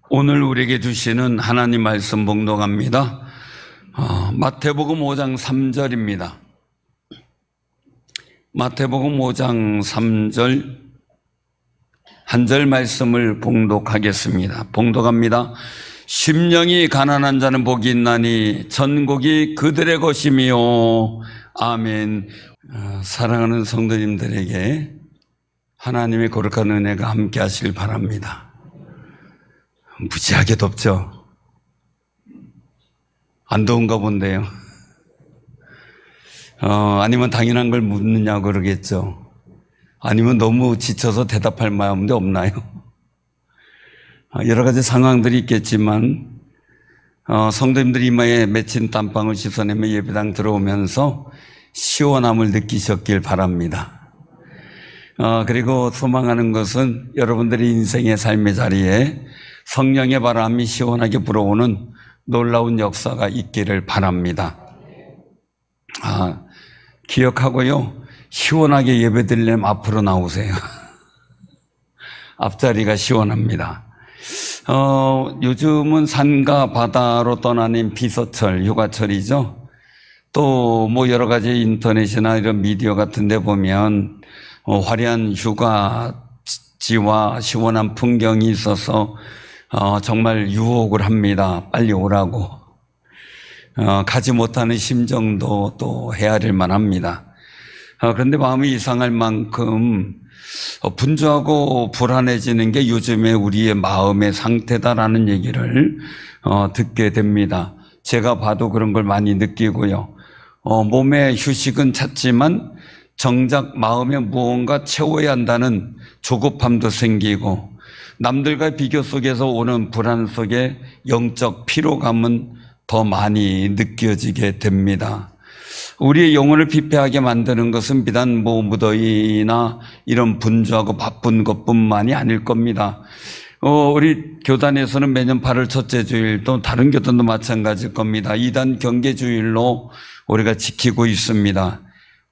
오늘 우리에게 주시는 하나님 말씀 봉독합니다. 마태복음 5장 3절입니다. 마태복음 5장 3절 한 절 말씀을 봉독하겠습니다. 봉독합니다. 심령이 가난한 자는 복이 있나니 천국이 그들의 것이미요. 아멘. 사랑하는 성도님들에게 하나님의 거룩한 은혜가 함께 하시길 바랍니다. 무지하게 덥죠? 안 더운가 본데요. 아니면 당연한 걸 묻느냐고 그러겠죠. 아니면 너무 지쳐서 대답할 마음도 없나요? 여러 가지 상황들이 있겠지만 성도님들이 이마에 맺힌 땀방울 씻어내며 예배당 들어오면서 시원함을 느끼셨길 바랍니다. 그리고 소망하는 것은 여러분들의 인생의 삶의 자리에 성령의 바람이 시원하게 불어오는 놀라운 역사가 있기를 바랍니다. 기억하고요. 시원하게 예배드리려면 앞으로 나오세요. 앞자리가 시원합니다. 요즘은 산과 바다로 떠나는 비서철, 휴가철이죠. 또 뭐 여러 가지 인터넷이나 이런 미디어 같은 데 보면 화려한 휴가지와 시원한 풍경이 있어서 정말 유혹을 합니다. 빨리 오라고. 가지 못하는 심정도 또 헤아릴 만합니다. 그런데 마음이 이상할 만큼 분주하고 불안해지는 게 요즘에 우리의 마음의 상태다라는 얘기를 듣게 됩니다. 제가 봐도 그런 걸 많이 느끼고요. 몸에 휴식은 찾지만 정작 마음에 무언가 채워야 한다는 조급함도 생기고 남들과 비교 속에서 오는 불안 속에 영적 피로감은 더 많이 느껴지게 됩니다. 우리의 영혼을 피폐하게 만드는 것은 비단 무더위나 이런 분주하고 바쁜 것뿐만이 아닐 겁니다. 우리 교단에서는 매년 8월 첫째 주일, 또 다른 교단도 마찬가지일 겁니다. 이단 경계주일로 우리가 지키고 있습니다.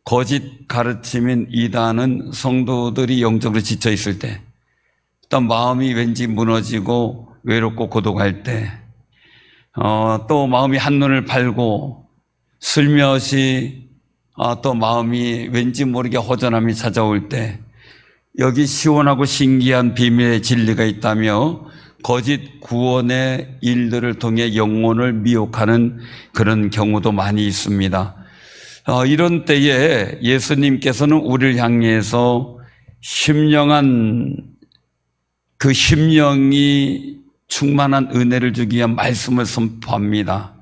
거짓 가르침인 이단은 성도들이 영적으로 지쳐 있을 때, 또 마음이 왠지 무너지고 외롭고 고독할 때, 또 마음이 한눈을 팔고 슬며시 또 마음이 왠지 모르게 허전함이 찾아올 때, 여기 시원하고 신기한 비밀의 진리가 있다며 거짓 구원의 일들을 통해 영혼을 미혹하는 그런 경우도 많이 있습니다. 이런 때에 예수님께서는 우리를 향해서 심령한 그 심령이 충만한 은혜를 주기 위한 말씀을 선포합니다.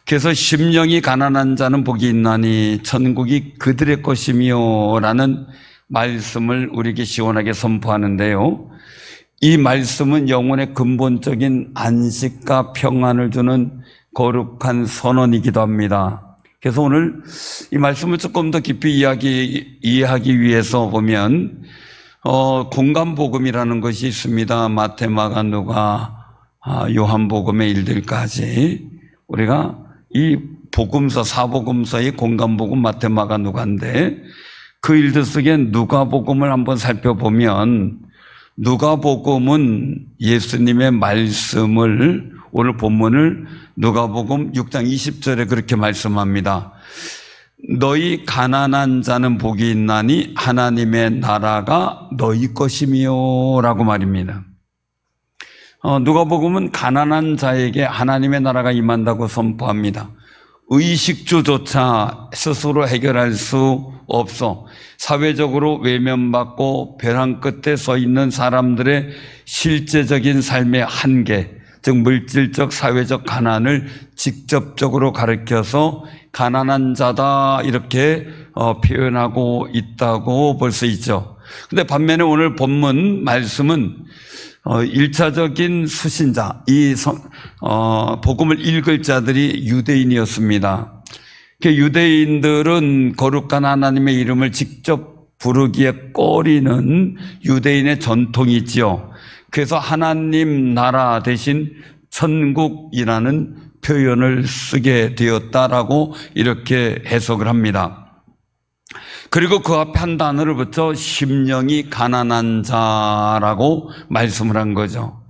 그래서 심령이 가난한 자는 복이 있나니 천국이 그들의 것이며 라는 말씀을 우리에게 시원하게 선포하는데요. 이 말씀은 영혼의 근본적인 안식과 평안을 주는 거룩한 선언이기도 합니다. 그래서 오늘 이 말씀을 조금 더 깊이 이해하기 위해서 보면 공간복음이라는 것이 있습니다. 마태, 마가, 누가, 요한복음의 일들까지 우리가 이 복음서, 사복음서의 공간복음 마태, 마가, 누가인데 그 일들 속에 누가복음을 한번 살펴보면 누가복음은 예수님의 말씀을, 오늘 본문을 누가복음 6장 20절에 그렇게 말씀합니다. 너희 가난한 자는 복이 있나니 하나님의 나라가 너희 것이미요 라고 말입니다. 누가복음은 가난한 자에게 하나님의 나라가 임한다고 선포합니다. 의식주조차 스스로 해결할 수 없어 사회적으로 외면받고 벼랑 끝에 서 있는 사람들의 실제적인 삶의 한계, 즉 물질적 사회적 가난을 직접적으로 가르쳐서 가난한 자다 이렇게 표현하고 있다고 볼 수 있죠. 근데 반면에 오늘 본문 말씀은 1차적인 수신자, 복음을 읽을 자들이 유대인이었습니다. 유대인들은 거룩한 하나님의 이름을 직접 부르기에 꺼리는 유대인의 전통이 있지요. 그래서 하나님 나라 대신 천국이라는 표현을 쓰게 되었다라고 이렇게 해석을 합니다. 그리고 그 앞에 한 단어를 붙여 심령이 가난한 자라고 말씀을 한 거죠.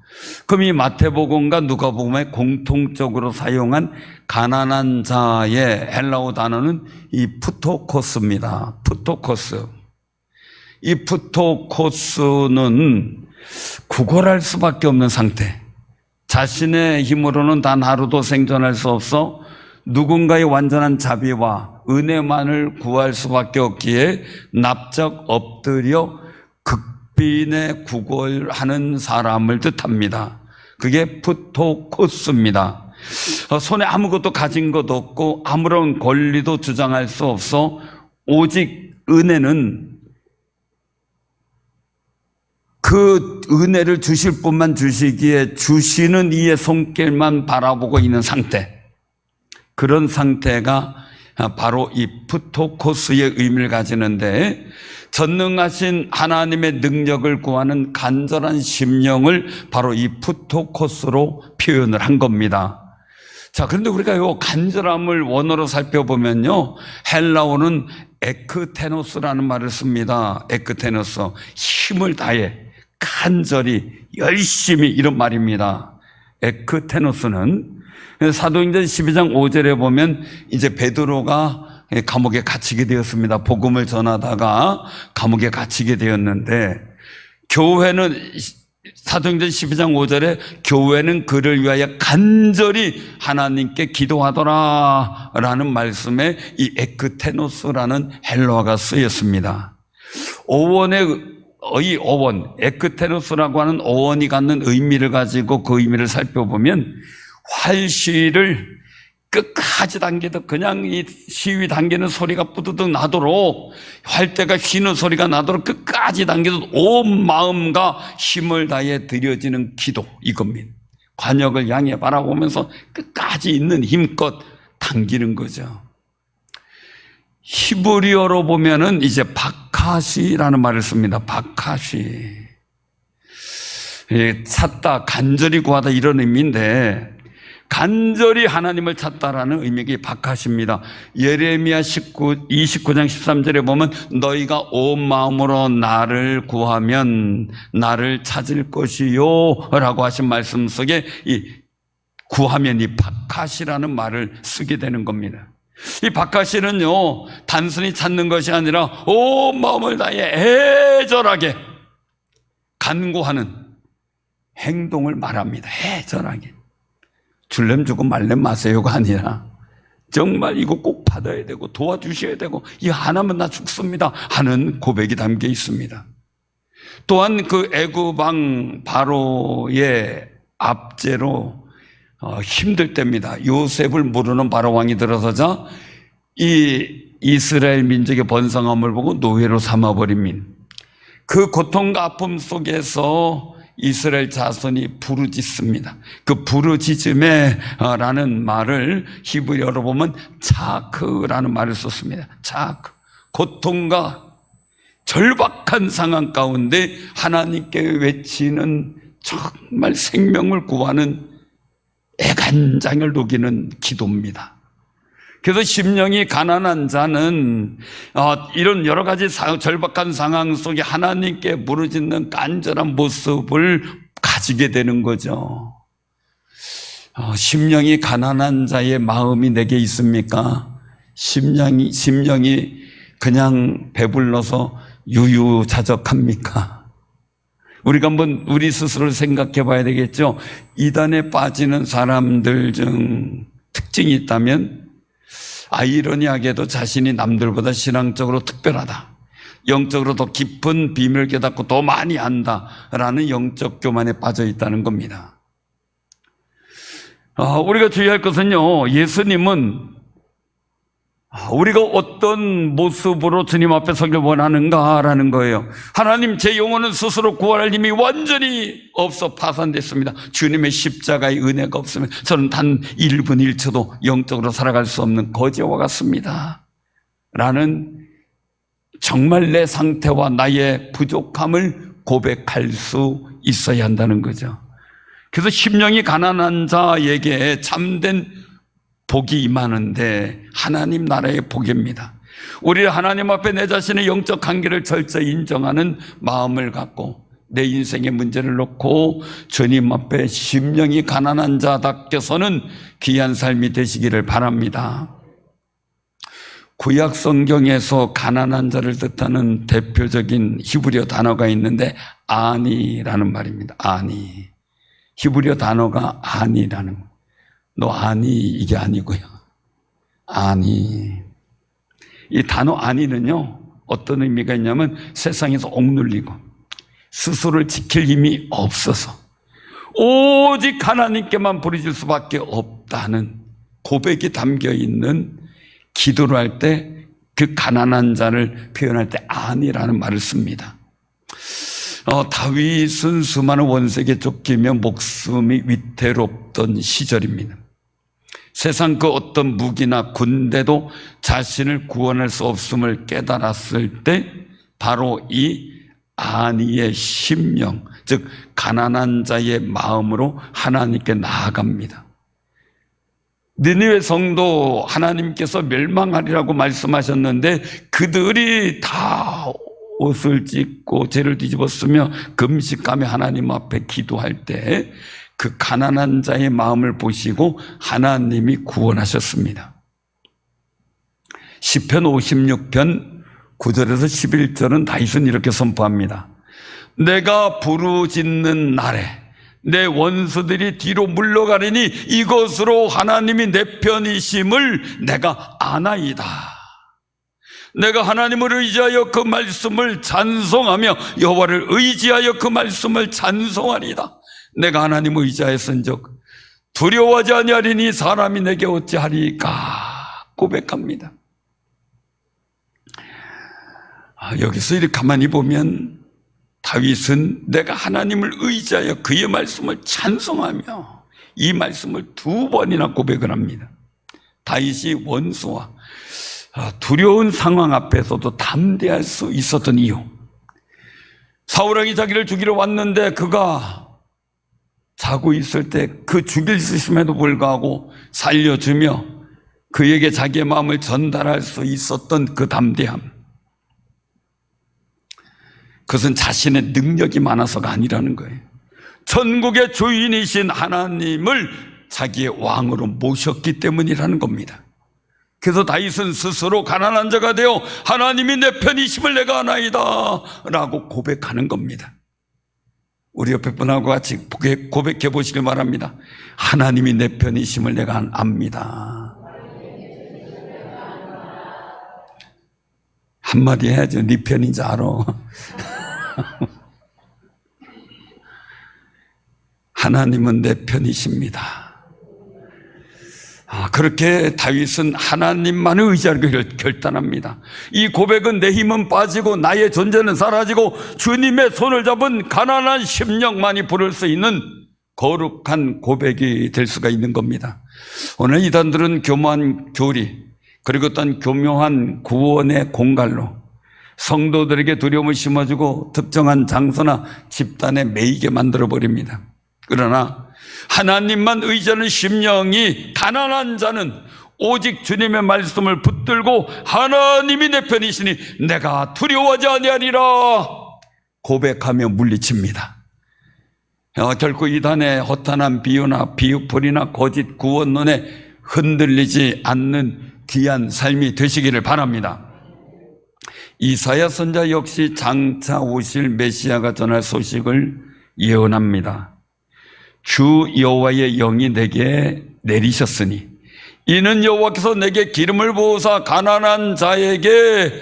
그럼 이 마태복음과 누가복음에 공통적으로 사용한 가난한 자의 헬라어 단어는 이 푸토코스입니다. 푸토코스. 이 푸토코스는 구걸할 수밖에 없는 상태. 자신의 힘으로는 단 하루도 생존할 수 없어 누군가의 완전한 자비와 은혜만을 구할 수밖에 없기에 납작 엎드려 극빈에 구걸하는 사람을 뜻합니다. 그게 푸토코스입니다. 손에 아무것도 가진 것 없고 아무런 권리도 주장할 수 없어 오직 은혜는 그 은혜를 주실 분만 주시기에 주시는 이의 손길만 바라보고 있는 상태. 그런 상태가 바로 이 푸토코스의 의미를 가지는데 전능하신 하나님의 능력을 구하는 간절한 심령을 바로 이 푸토코스로 표현을 한 겁니다. 자, 그런데 우리가 이 간절함을 원어로 살펴보면요, 헬라어는 에크테노스라는 말을 씁니다. 에크테노스, 힘을 다해 간절히 열심히, 이런 말입니다. 에크테노스는 사도행전 12장 5절에 보면 이제 베드로가 감옥에 갇히게 되었습니다. 복음을 전하다가 감옥에 갇히게 되었는데, 교회는 사도행전 12장 5절에 교회는 그를 위하여 간절히 하나님께 기도하더라 라는 말씀에 이 에크테노스라는 헬라어가 쓰였습니다. 이 어원, 에크테노스라고 하는 어원이 갖는 의미를 가지고 그 의미를 살펴보면 활시를 끝까지 당겨도 그냥 이 시위 당기는 소리가 뿌드득 나도록, 활대가 휘는 소리가 나도록 끝까지 당겨도 온 마음과 힘을 다해 드려지는 기도, 이겁니다. 관역을 향해 바라보면서 끝까지 있는 힘껏 당기는 거죠. 히브리어로 보면은 이제 바카시라는 말을 씁니다. 바카시. 찾다, 간절히 구하다, 이런 의미인데, 간절히 하나님을 찾다라는 의미가 바카시입니다. 예레미야 29장 13절에 보면 너희가 온 마음으로 나를 구하면 나를 찾을 것이요 라고 하신 말씀 속에 이 구하면, 이 바카시라는 말을 쓰게 되는 겁니다. 이 바카시는요, 단순히 찾는 것이 아니라 온 마음을 다해 애절하게 간구하는 행동을 말합니다. 애절하게. 줄렘 주고 말렘 마세요가 아니라 정말 이거 꼭 받아야 되고 도와주셔야 되고 이거 하나면 나 죽습니다 하는 고백이 담겨 있습니다. 또한 그 애굽 왕 바로의 압제로 힘들 때입니다. 요셉을 모르는 바로 왕이 들어서자 이 이스라엘 민족의 번성함을 보고 노예로 삼아버린 그 고통과 아픔 속에서 이스라엘 자손이 부르짖습니다. 그 부르짖음에 라는 말을 히브리어로 보면 차크라는 말을 썼습니다. 차크. 고통과 절박한 상황 가운데 하나님께 외치는 정말 생명을 구하는 애간장을 녹이는 기도입니다. 그래서 심령이 가난한 자는 이런 여러 가지 절박한 상황 속에 하나님께 부르짖는 간절한 모습을 가지게 되는 거죠. 심령이 가난한 자의 마음이 내게 있습니까? 심령이 그냥 배불러서 유유자적합니까? 우리가 한번 우리 스스로를 생각해 봐야 되겠죠. 이단에 빠지는 사람들 중 특징이 있다면 아이러니하게도 자신이 남들보다 신앙적으로 특별하다, 영적으로 더 깊은 비밀을 깨닫고 더 많이 안다라는 영적 교만에 빠져 있다는 겁니다. 우리가 주의할 것은요, 예수님은 우리가 어떤 모습으로 주님 앞에 서길 원하는가라는 거예요. 하나님, 제 영혼은 스스로 구원할 힘이 완전히 없어 파산됐습니다. 주님의 십자가의 은혜가 없으면 저는 단 1분 1초도 영적으로 살아갈 수 없는 거지와 같습니다 라는 정말 내 상태와 나의 부족함을 고백할 수 있어야 한다는 거죠. 그래서 심령이 가난한 자에게 참된 복이 임하는데 하나님 나라의 복입니다. 우리 하나님 앞에 내 자신의 영적 한계를 철저히 인정하는 마음을 갖고 내 인생의 문제를 놓고 주님 앞에 심령이 가난한 자답게 서는 귀한 삶이 되시기를 바랍니다. 구약 성경에서 가난한 자를 뜻하는 대표적인 히브리어 단어가 있는데 아니라는 말입니다. 아니. 히브리어 단어가 아니라는 거예요. 너 아니 이게 아니고요. 아니. 이 단어 아니는요, 어떤 의미가 있냐면 세상에서 억눌리고 스스로를 지킬 힘이 없어서 오직 하나님께만 부르짖을 수밖에 없다는 고백이 담겨 있는 기도를 할 때 그 가난한 자를 표현할 때 아니라는 말을 씁니다. 다윗은 수많은 원색에 쫓기며 목숨이 위태롭던 시절입니다. 세상 그 어떤 무기나 군대도 자신을 구원할 수 없음을 깨달았을 때 바로 이 안위의 심령, 즉 가난한 자의 마음으로 하나님께 나아갑니다. 니느웨 성도 하나님께서 멸망하리라고 말씀하셨는데 그들이 다 옷을 찢고 죄를 뒤집었으며 금식하며 하나님 앞에 기도할 때 그 가난한 자의 마음을 보시고 하나님이 구원하셨습니다. 시편 56편 9절에서 11절은 다윗은 이렇게 선포합니다. 내가 부르짖는 날에 내 원수들이 뒤로 물러가리니 이것으로 하나님이 내 편이심을 내가 아나이다. 내가 하나님을 의지하여 그 말씀을 찬송하며 여호와를 의지하여 그 말씀을 찬송하리다. 내가 하나님을 의지하였은즉 두려워하지 아니하리니 사람이 내게 어찌하리까 고백합니다. 여기서 이렇게 가만히 보면 다윗은 내가 하나님을 의지하여 그의 말씀을 찬송하며 이 말씀을 2번이나 고백을 합니다. 다윗이 원수와 두려운 상황 앞에서도 담대할 수 있었던 이유, 사울왕이 자기를 죽이러 왔는데 그가 자고 있을 때 그 죽일 수 있음에도 불구하고 살려주며 그에게 자기의 마음을 전달할 수 있었던 그 담대함, 그것은 자신의 능력이 많아서가 아니라는 거예요. 천국의 주인이신 하나님을 자기의 왕으로 모셨기 때문이라는 겁니다. 그래서 다윗은 스스로 가난한 자가 되어 하나님이 내 편이심을 내가 아나이다 라고 고백하는 겁니다. 우리 옆에 분하고 같이 고백해 보시길 바랍니다. 하나님이 내 편이심을 내가 압니다. 한마디 해야죠. 네 편인 줄 알아. 하나님은 내 편이십니다. 그렇게 다윗은 하나님만을 의지하기로 결단합니다. 이 고백은 내 힘은 빠지고 나의 존재는 사라지고 주님의 손을 잡은 가난한 심령만이 부를 수 있는 거룩한 고백이 될 수가 있는 겁니다. 오늘 이단들은 교묘한 교리 그리고 어떤 교묘한 구원의 공갈로 성도들에게 두려움을 심어주고 특정한 장소나 집단에 매이게 만들어버립니다. 그러나 하나님만 의지하는 심령이 가난한 자는 오직 주님의 말씀을 붙들고 하나님이 내 편이시니 내가 두려워하지 아니하리라 고백하며 물리칩니다. 결코 이단의 허탄한 비유나 비유풀이나 거짓 구원론에 흔들리지 않는 귀한 삶이 되시기를 바랍니다. 이사야 선지자 역시 장차 오실 메시아가 전할 소식을 예언합니다. 주 여호와의 영이 내게 내리셨으니 이는 여호와께서 내게 기름을 부으사 가난한 자에게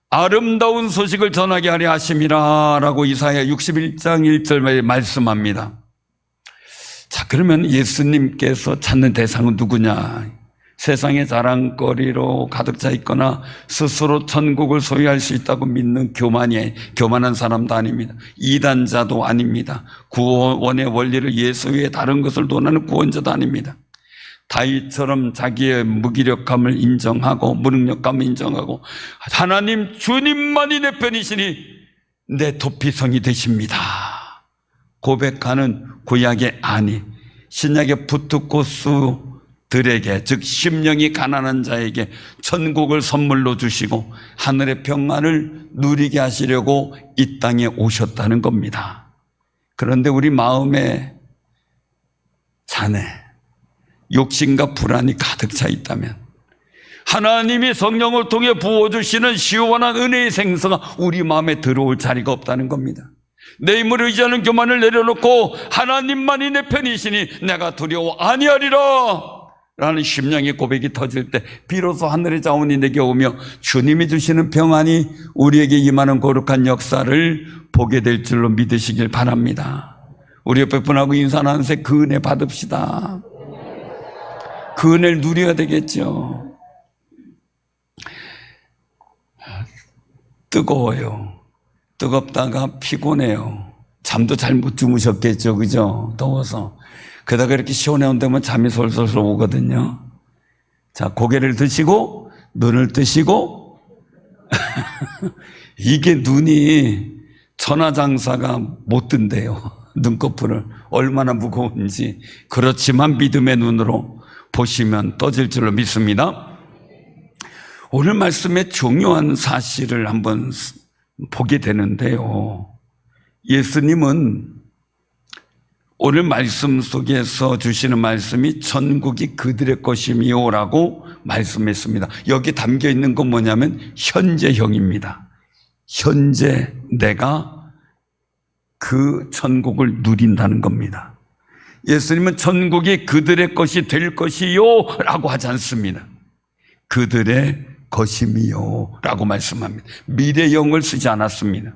아름다운 소식을 전하게 하려 하심이라 라고 이사야 61장 1절에 말씀합니다. 자, 그러면 예수님께서 찾는 대상은 누구냐? 세상의 자랑거리로 가득 차 있거나 스스로 천국을 소유할 수 있다고 믿는 교만한 사람도 아닙니다. 이단자도 아닙니다. 구원의 원리를 예수 외에 다른 것을 논하는 구원자도 아닙니다. 다윗처럼 자기의 무기력함을 인정하고 무능력감을 인정하고 하나님 주님만이 내 편이시니 내 도피성이 되십니다 고백하는 구약의 아니, 신약의 부트코스 들에게, 즉 심령이 가난한 자에게 천국을 선물로 주시고 하늘의 평안을 누리게 하시려고 이 땅에 오셨다는 겁니다. 그런데 우리 마음에 잔해, 욕심과 불안이 가득 차 있다면 하나님이 성령을 통해 부어주시는 시원한 은혜의 생수가 우리 마음에 들어올 자리가 없다는 겁니다. 내 힘을 의지하는 교만을 내려놓고 하나님만이 내 편이시니 내가 두려워 아니하리라 라는 심령의 고백이 터질 때 비로소 하늘의 자원이 내게 오며 주님이 주시는 평안이 우리에게 임하는 거룩한 역사를 보게 될 줄로 믿으시길 바랍니다. 우리 옆에 분하고 인사 나누면서 그 은혜 받읍시다. 그 은혜를 누려야 되겠죠. 뜨거워요. 뜨겁다가 피곤해요. 잠도 잘 못 주무셨겠죠. 그죠? 더워서. 게다가 이렇게 시원해 온다면 잠이 솔솔 오거든요. 자, 고개를 드시고 눈을 뜨시고 이게 눈이 천하장사가 못 뜬대요. 눈꺼풀을 얼마나 무거운지. 그렇지만 믿음의 눈으로 보시면 떠질 줄로 믿습니다. 오늘 말씀의 중요한 사실을 한번 보게 되는데요. 예수님은 오늘 말씀 속에서 주시는 말씀이 천국이 그들의 것이미요 라고 말씀했습니다. 여기 담겨 있는 건 뭐냐면 현재형입니다. 현재 내가 그 천국을 누린다는 겁니다. 예수님은 천국이 그들의 것이 될 것이요 라고 하지 않습니다. 그들의 것이미요 라고 말씀합니다. 미래형을 쓰지 않았습니다.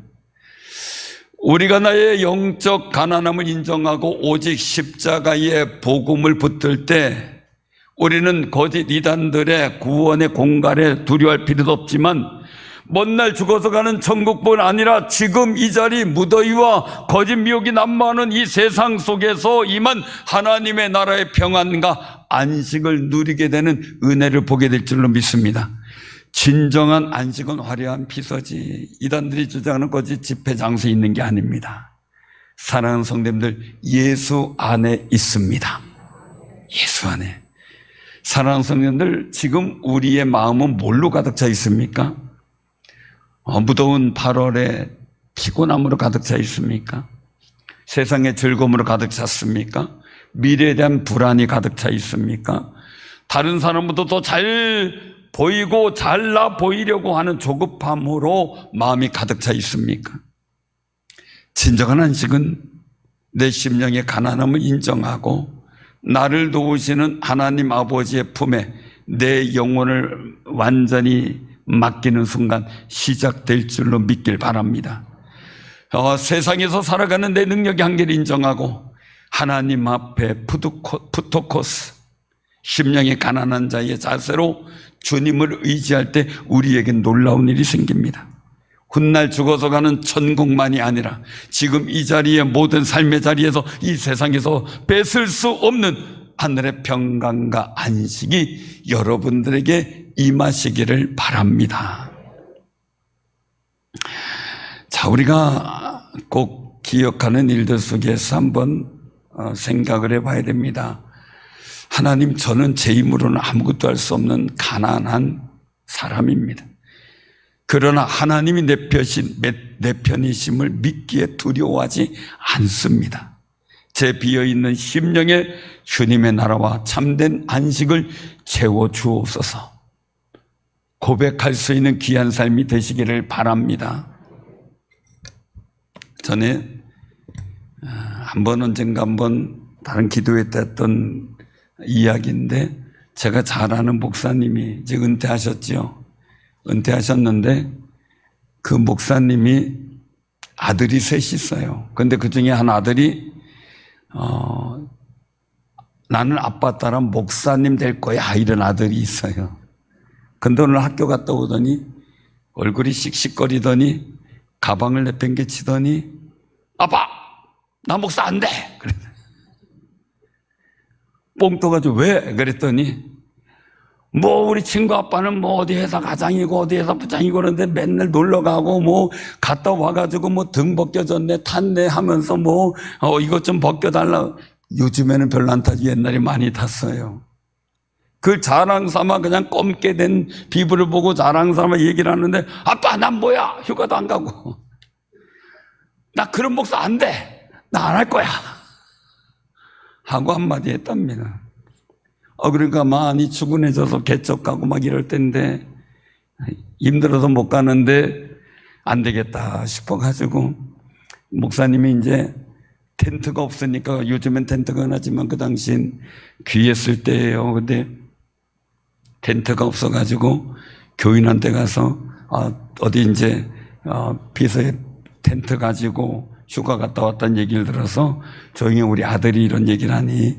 우리가 나의 영적 가난함을 인정하고 오직 십자가의 복음을 붙들 때 우리는 거짓 이단들의 구원의 공갈에 두려워할 필요도 없지만 먼 날 죽어서 가는 천국뿐 아니라 지금 이 자리 무더위와 거짓 미혹이 난무하는 이 세상 속에서 임한 하나님의 나라의 평안과 안식을 누리게 되는 은혜를 보게 될 줄로 믿습니다. 진정한 안식은 화려한 피서지 이단들이 주장하는 거짓 집회 장소에 있는 게 아닙니다. 사랑하는 성도님들, 예수 안에 있습니다. 예수 안에. 사랑하는 성도님들, 지금 우리의 마음은 뭘로 가득 차 있습니까? 무더운 8월에 피곤함으로 가득 차 있습니까? 세상의 즐거움으로 가득 찼습니까? 미래에 대한 불안이 가득 차 있습니까? 다른 사람보다 더 잘 보이고 잘나 보이려고 하는 조급함으로 마음이 가득 차 있습니까? 진정한 안식은 내 심령의 가난함을 인정하고 나를 도우시는 하나님 아버지의 품에 내 영혼을 완전히 맡기는 순간 시작될 줄로 믿길 바랍니다. 세상에서 살아가는 내 능력의 한계를 인정하고 하나님 앞에 푸토코스 심령이 가난한 자의 자세로 주님을 의지할 때 우리에겐 놀라운 일이 생깁니다. 훗날 죽어서 가는 천국만이 아니라 지금 이 자리에 모든 삶의 자리에서 이 세상에서 뺏을 수 없는 하늘의 평강과 안식이 여러분들에게 임하시기를 바랍니다. 자, 우리가 꼭 기억하는 일들 속에서 한번 생각을 해봐야 됩니다. 하나님, 저는 제 힘으로는 아무것도 할 수 없는 가난한 사람입니다. 그러나 하나님이 내 편이심을 믿기에 두려워하지 않습니다. 제 비어있는 심령에 주님의 나라와 참된 안식을 채워주옵소서. 고백할 수 있는 귀한 삶이 되시기를 바랍니다. 전에 언젠가 한번 다른 기도회 때 했던 이야기인데, 제가 잘 아는 목사님이 이제 은퇴하셨죠. 은퇴하셨는데 그 목사님이 아들이 셋이 있어요. 그런데 그 중에 한 아들이 나는 아빠 따라 목사님 될 거야 이런 아들이 있어요. 근데 오늘 학교 갔다 오더니 얼굴이 씩씩거리더니 가방을 내팽개치더니 아빠 나 목사 안 돼. 그래. 뽕 떠가지고 왜? 그랬더니 우리 친구 아빠는 어디 회사 과장이고 어디 회사 부장이고 그러는데 맨날 놀러 가고 갔다 와가지고 등 벗겨졌네 탔네 하면서 이것 좀 벗겨달라. 요즘에는 별로 안 타지 옛날에 많이 탔어요. 그 자랑 삼아 그냥 검게 된 피부를 보고 자랑 삼아 얘기를 하는데, 아빠 난 뭐야, 휴가도 안 가고, 나 그런 목사 안 돼, 나 안 할 거야 하고 한마디 했답니다. 그러니까 많이 추근해져서 개척 가고 막 이럴 텐데 힘들어서 못 가는데 안 되겠다 싶어가지고, 목사님이 이제 텐트가 없으니까, 요즘엔 텐트가 흔하지만 그 당시엔 귀했을 때예요. 근데 텐트가 없어가지고 교인한테 가서 어디 이제 비서에 텐트 가지고 휴가 갔다 왔다는 얘기를 들어서, 조용히 우리 아들이 이런 얘기를 하니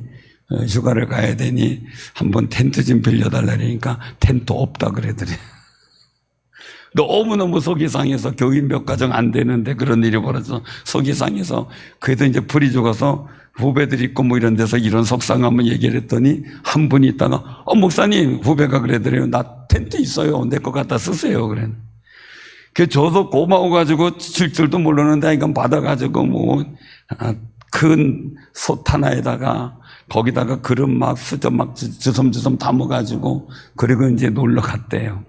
휴가를 가야 되니 한번 텐트 좀 빌려달라니까 텐트 없다 그러더래. 너무너무 속이 상해서, 교인 몇 가정 안 되는데 그런 일이 벌어져서 속이 상해서, 그래도 이제 불이 죽어서 후배들 있고 뭐 이런 데서 이런 속상함을 얘기를 했더니, 한 분이 있다가 목사님, 후배가 그러더래요. 나 텐트 있어요, 내 거 갖다 쓰세요 그래. 그 저도 고마워가지고 칠 줄도 모르는데 이건 받아가지고 뭐 큰 솥 하나에다가 거기다가 그릇 막 수저 막 주섬주섬 담아가지고, 그리고 이제 놀러 갔대요.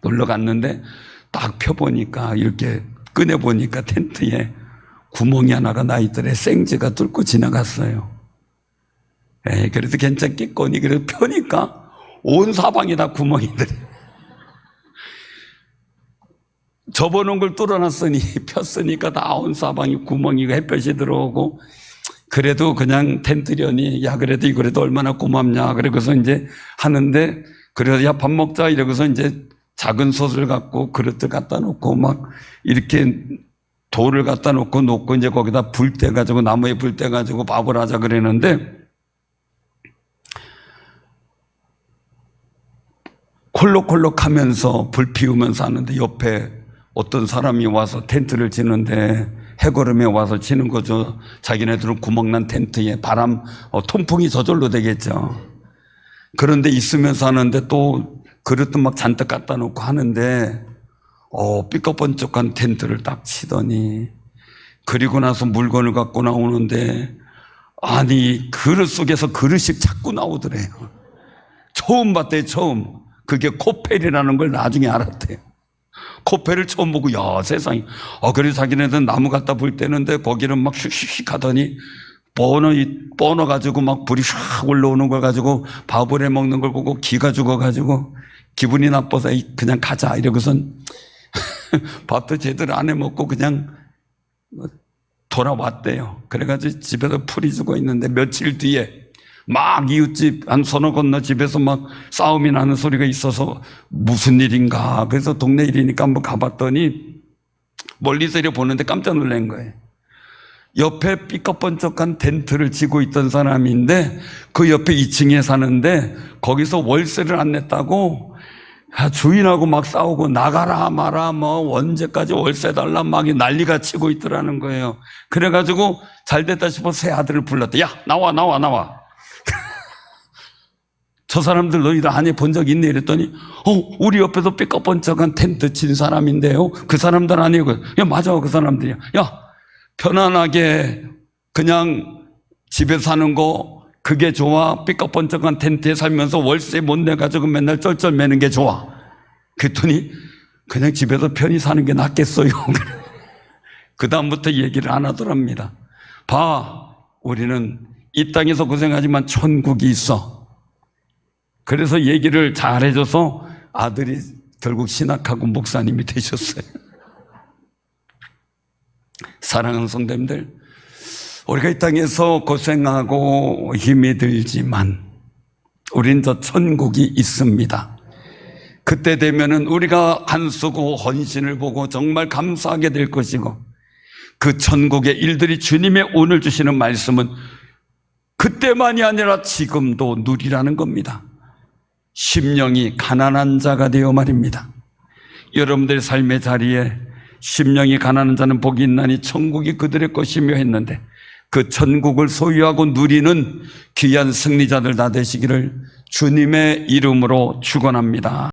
놀러 갔는데 딱 펴보니까, 이렇게 꺼내보니까 텐트에 구멍이 하나가 나 있더래. 생쥐가 뚫고 지나갔어요. 그래서 괜찮겠거니. 그래서 펴니까 온 사방이 다 구멍이더래. 접어놓은 걸 뚫어놨으니 폈으니까 다 온 사방이 구멍이고 햇볕이 들어오고, 그래도 그냥 텐트려니, 야 그래도 이거라도 얼마나 고맙냐. 그러고서 이제 하는데, 그래서 야 밥 먹자 이러고서 이제 작은 솥을 갖고 그릇을 갖다 놓고 막 이렇게 돌을 갖다 놓고 이제 거기다 불 떼 가지고, 나무에 불 떼 가지고 밥을 하자 그랬는데, 콜록콜록 하면서 불 피우면서 하는데, 옆에 어떤 사람이 와서 텐트를 치는데, 해걸음에 와서 치는 거죠. 자기네들은 구멍난 텐트에 바람, 통풍이 저절로 되겠죠. 그런데 있으면서 하는데, 또 그릇도 막 잔뜩 갖다 놓고 하는데, 삐까번쩍한 텐트를 딱 치더니, 그리고 나서 물건을 갖고 나오는데, 아니 그릇 속에서 그릇이 자꾸 나오더래요. 처음 봤대요, 처음. 그게 코펠이라는 걸 나중에 알았대요. 코펠을 처음 보고, 야 세상에. 그래서 자기네들 나무 갖다 불 때는데 거기는 막 휙휙 하더니 버너 가지고 막 불이 샥 올라오는 걸 가지고 밥을 해 먹는 걸 보고 기가 죽어가지고 기분이 나빠서 그냥 가자 이러고선 밥도 제대로 안 해 먹고 그냥 돌아왔대요. 그래가지고 집에서 풀이 죽어 있는데, 며칠 뒤에 막 이웃집 한 서너 건너 집에서 막 싸움이 나는 소리가 있어서 무슨 일인가. 그래서 동네 일이니까 한번 가봤더니 멀리서 이렇게 보는데 깜짝 놀란 거예요. 옆에 삐까번쩍한 텐트를 치고 있던 사람인데, 그 옆에 2층에 사는데 거기서 월세를 안 냈다고 주인하고 막 싸우고, 나가라 마라 뭐 언제까지 월세 달라 막 난리가 치고 있더라는 거예요. 그래가지고 잘 됐다 싶어 새 아들을 불렀대. 야 나와. 저 사람들 너희들 안에 본 적 있니? 이랬더니 우리 옆에서 삐까번쩍한 텐트 친 사람인데요, 그 사람들 아니고. 야 맞아, 그 사람들이야. 야 편안하게 그냥 집에 사는 거 그게 좋아? 삐까번쩍한 텐트에 살면서 월세 못 내가지고 맨날 쩔쩔매는 게 좋아? 그랬더니 그냥 집에서 편히 사는 게 낫겠어요. 그 다음부터 얘기를 안 하더랍니다. 봐, 우리는 이 땅에서 고생하지만 천국이 있어. 그래서 얘기를 잘 해줘서 아들이 결국 신학하고 목사님이 되셨어요. 사랑하는 성도님들, 우리가 이 땅에서 고생하고 힘이 들지만 우린 저 천국이 있습니다. 그때 되면은 우리가 한수고 헌신을 보고 정말 감사하게 될 것이고, 그 천국의 일들이 주님의 오늘 주시는 말씀은 그때만이 아니라 지금도 누리라는 겁니다. 심령이 가난한 자가 되어 말입니다. 여러분들의 삶의 자리에 심령이 가난한 자는 복이 있나니 천국이 그들의 것이며 했는데, 그 천국을 소유하고 누리는 귀한 승리자들 다 되시기를 주님의 이름으로 축원합니다.